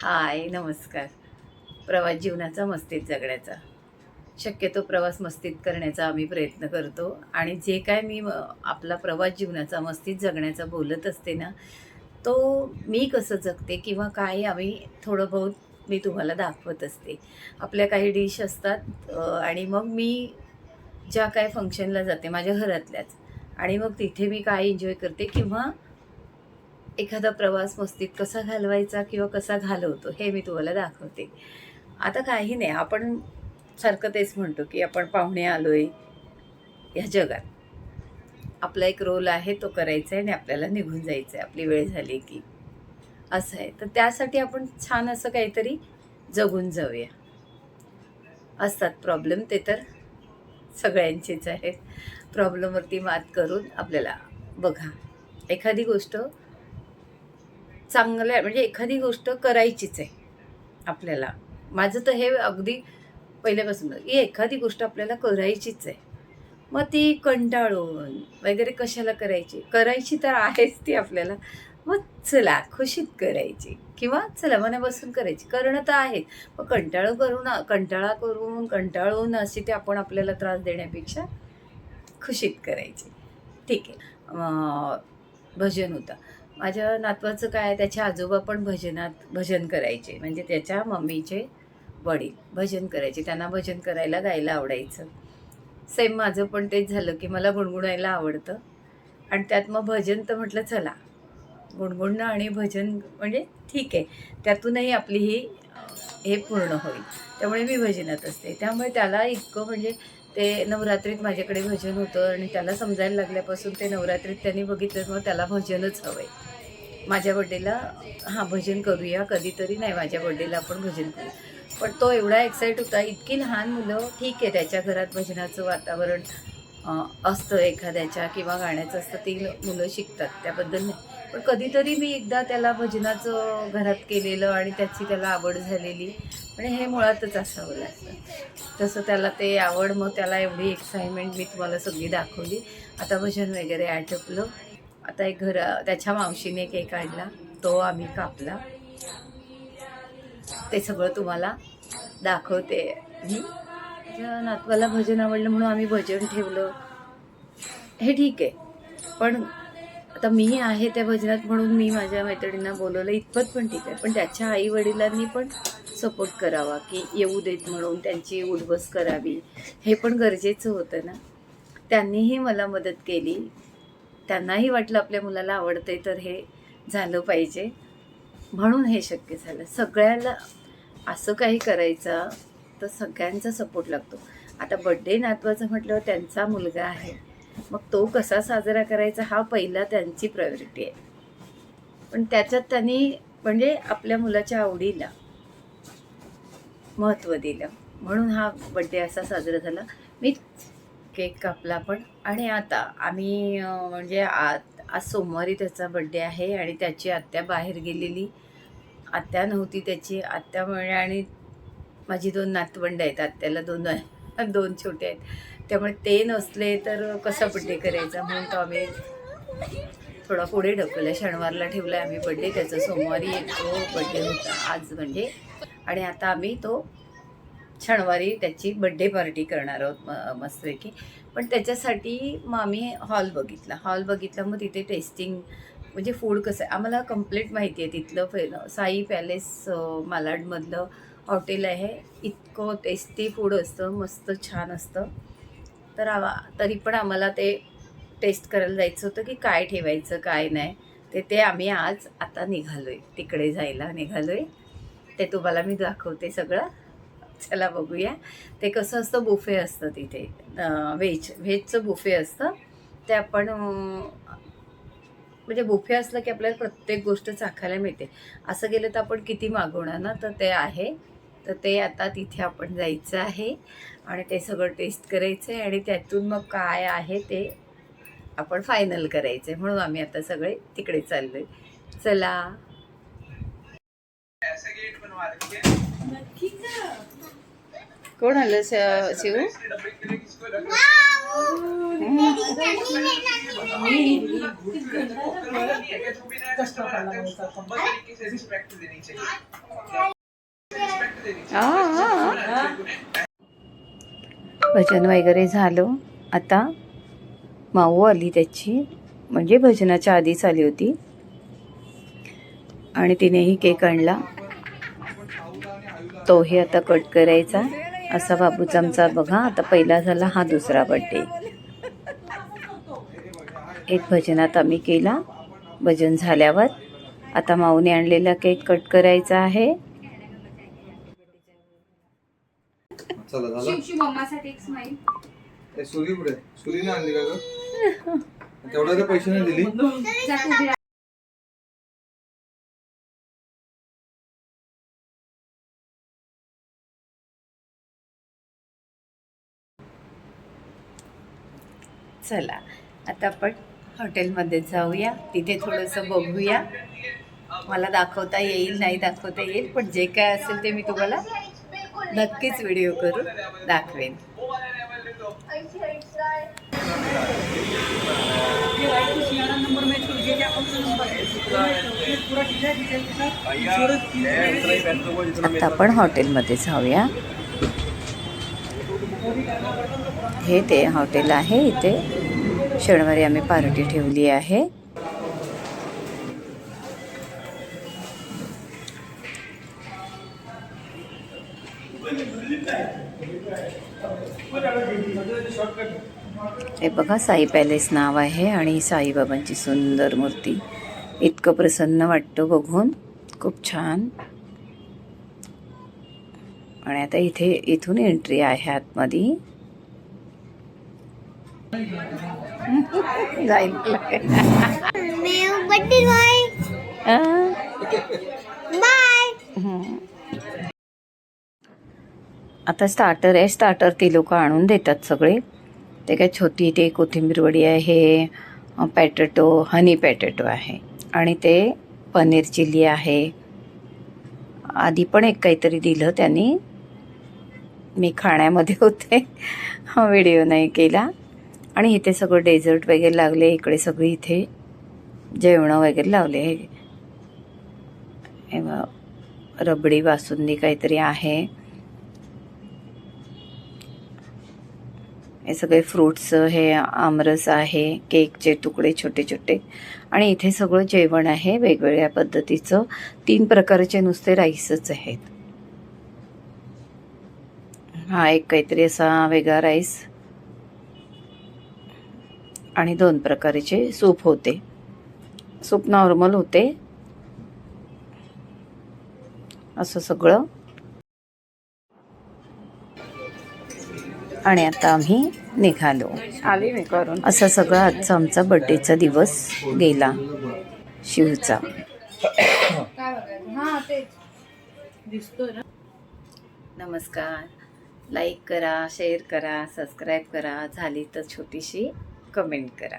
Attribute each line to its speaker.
Speaker 1: हाय, नमस्कार. प्रवास जीवनाचा मस्तीत जगण्याचा. शक्यतो प्रवास मस्तीत करण्याचा आम्ही प्रयत्न करतो आणि जे काय मी आपला प्रवास जीवनाचा मस्तीत जगण्याचा बोलत असते ना, तो मी कसं जगते किंवा काय आम्ही थोडं बहुत मी तुम्हाला दाखवत असते. आपल्या काही डिश असतात आणि मग मी ज्या काही फंक्शनला जाते माझ्या घरातल्याच आणि मग तिथे मी काय एन्जॉय करते किंवा एखादा प्रवास मस्तीत कसा घालवायचा किंवा कसा घालवतो हे मी तुम्हाला दाखवते. आता काही नाही, आपण सारखं तेच म्हणतो की आपण पाहुणे आलोय ह्या जगात. आपला एक रोल आहे, तो करायचा आहे आणि आपल्याला निघून जायचं आहे आपली वेळ झाली की. असं आहे. तर त्यासाठी आपण छान असं काहीतरी जगून जाऊया. असतात प्रॉब्लेम, ते तर सगळ्यांचेच आहेत. प्रॉब्लेमवरती मात करून आपल्याला बघा, एखादी गोष्ट चांगल्या म्हणजे एखादी गोष्ट करायचीच आहे आपल्याला. माझं तर हे अगदी पहिल्यापासूनच, की एखादी गोष्ट आपल्याला करायचीच आहे. मग ती कंटाळून वगैरे कशाला करायची? करायची तर आहेच ती आपल्याला. मग चला खुशीत करायची किंवा चला मनापासून करायची. करणं तर आहे. मग कंटाळा करून, कंटाळून अशी ते आपण आपल्याला त्रास देण्यापेक्षा खुशीत करायची. ठीक आहे. भजन होतं. माझ्या नातवाचं काय, त्याचे आजोबा पण भजन करायचे. म्हणजे त्याच्या मम्मीचे वडील भजन करायचे. त्यांना भजन करायला, गायला आवडायचं. सेम माझं पण तेच झालं, की मला गुणगुणायला आवडतं आणि त्यात मग भजन तर म्हटलं चला, गुणगुणणं आणि भजन म्हणजे ठीक आहे. त्यातूनही आपली हे पूर्ण होईल. त्यामुळे मी भजनात असते. त्यामुळे त्याला इतकं म्हणजे ते नवरात्रीत माझ्याकडे भजन होतं आणि त्याला समजायला लागल्यापासून ते नवरात्रीत त्यांनी बघितलं, मग त्याला भजनच हवं आहे. माझ्या बड्डेला हां, भजन करूया कधीतरी, नाही माझ्या बड्डेला आपण भजन करू. पण तो एवढा एक्साईट होता, इतकी लहान मुलं ठीक आहे त्याच्या घरात भजनाचं वातावरण असतं एखाद्याच्या किंवा गाण्याचं असतं, ती मुलं शिकतात त्याबद्दल नाही. पण कधीतरी मी एकदा त्याला भजनाचं घरात केलेलं आणि त्याची त्याला आवड झालेली, म्हणजे हे मुळातच असावं लागतं. तसं त्याला ते आवड, मग त्याला एवढी एक्साइटमेंट मी तुम्हाला सगळी दाखवली. आता भजन वगैरे आटोपलं. आता एक त्याच्या मावशीने केक आणला, तो आम्ही कापला. ते सगळं तुम्हाला दाखवते मी. माझ्या नातवाला भजन आवडलं म्हणून आम्ही भजन ठेवलं, हे ठीक आहे. पण आता मी आहे त्या भजनात म्हणून मी माझ्या मैत्रिणींना बोलवलं इतपत पण ठीक आहे. पण त्याच्या आई वडिलांनी पण सपोर्ट करावा, की येऊ देत म्हणून त्यांची उठबस करावी, हे पण गरजेचं होतं ना. त्यांनीही मला मदत केली. त्यांनाही वाटलं आपल्या मुलाला आवडतंय तर हे झालं पाहिजे, म्हणून हे शक्य झालं. सगळ्याला असं काही करायचं तर सगळ्यांचा सपोर्ट लागतो. आता बड्डे नातवाचं म्हटल्यावर त्यांचा मुलगा आहे, मग तो कसा साजरा करायचा हा पहिला त्यांची प्रायोरिटी आहे. पण त्याच्यात त्यांनी म्हणजे आपल्या मुलाच्या आवडीला महत्त्व दिलं, म्हणून हा बड्डे असा साजरा झाला. मी केक कापला पण. आणि आता आम्ही म्हणजे आज सोमवारी त्याचा बड्डे आहे आणि त्याची आत्या बाहेर गेलेली. आत्या नव्हती त्याची आत्यामुळे, आणि माझी 2 नातवंड आहेत. आत्याला 2 छोटे आहेत. त्यामुळे ते नसले तर कसा बड्डे करायचा, म्हणून तो आम्ही थोडा पुढे ढकलला. शनिवारला ठेवला आम्ही बड्डे. त्याचा सोमवारी तो बड्डे होता आज म्हणजे. आणि आता आम्ही तो शनिवारी त्याची बड्डे पार्टी करणार आहोत मस्तपैकी. पण त्याच्यासाठी मग आम्ही हॉल बघितला. मग तिथे टेस्टिंग म्हणजे फूड कसं आहे आम्हाला कंप्लीट माहिती आहे. तिथलं साई पॅलेस मालाडमधलं हॉटेल आहे. इतकं टेस्टी फूड असतं, मस्त छान असतं. तर तरी पण आम्हाला ते टेस्ट करायला जायचं होतं, की काय ठेवायचं काय नाही. ते आम्ही आज आता निघालो आहे, तिकडे जायला निघालो आहे. ते तुम्हाला मी दाखवते सगळं. चला बघूया. ते कसं असतं, बुफे असतं तिथे. व्हेजचं बुफे असतं. ते आपण म्हणजे बुफे असलं की आपल्याला प्रत्येक गोष्ट चाखायला मिळते. असं गेलं तर आपण किती मागवणार ना. तर ते आहे. तर ते आता तिथे आपण जायचं आहे आणि ते सगळं टेस्ट करायचं आहे आणि त्यातून मग काय आहे ते आपण फायनल करायचं आहे. म्हणून आम्ही आता सगळे तिकडे चाललो आहे. चला. कोण आलं शिव? भजन वगैरे झालं. आता माऊ आली त्याची, म्हणजे भजनाच्या आधीच आली होती आणि तिनेही केक आणला. तोही आता कट करायचा. असा बाबूचा आमचा बघा. आता पहिला झाला, हा दुसरा बर्थडे. एक भजनात आम्ही केला. भजन झाल्यावर आता माऊने आणलेला केक कट करायचा आहे.
Speaker 2: मम्मासाठी एक स्माईल. सुरी पुढे सुरीने आणली का ग? तेवढा पैसे नाही दिली.
Speaker 1: चला आता आपण हॉटेलमध्ये जाऊया. तिथे थोडंसं बघूया. मला दाखवता येईल नाही दाखवता येईल, पण जे काय असेल ते मी तुम्हाला नक्कीच व्हिडिओ करून दाखवेन. आता आपण हॉटेलमध्ये जाऊया. हे ते हॉटेल आहे. इथे शनिवारी आम्ही पार्टी ठेवली आहे. हे बघा, साई पॅलेस नाव आहे आणि साईबाबांची सुंदर मूर्ती. इतकं प्रसन्न वाटतं बघून, खूप छान. आणि आता इथून एंट्री आहे आतमध्ये. आता स्टार्टर आहे. स्टार्टर ती लोक आणून देतात सगळे. ते काय छोटी ते कोथिंबीर वडी आहे, पॅटेटो, हनी पॅटेटो आहे आणि ते पनीर चिली आहे. आधी पण एक काहीतरी दिलं त्यांनी, मी खाण्यामध्ये होते, हा व्हिडिओ नाही केला. आणि इथे सगळं डेझर्ट वगैरे लागले. इकडे सगळी इथे जेवणं वगैरे लावले. रबडी बासुंदी काहीतरी आहे. हे सगळे फ्रूट्स, हे आमरस आहे, केकचे तुकडे छोटे छोटे. आणि इथे सगळं जेवण आहे वेगवेगळ्या पद्धतीचं. 3 प्रकारचे नुसते राईसच आहेत. हा एक काहीतरी असा वेगळा राईस आणि 2 प्रकारचे सूप होते. सूप नॉर्मल होते. असं सगळं. आणि आता आम्ही निघालो. आले मी करून. असा सगळा आजचा आमचा बर्थडेचा दिवस गेला शिवचा. नमस्कार. लाईक करा, शेअर करा, सबस्क्राईब करा, झाली तर छोटीशी कमेंट करा.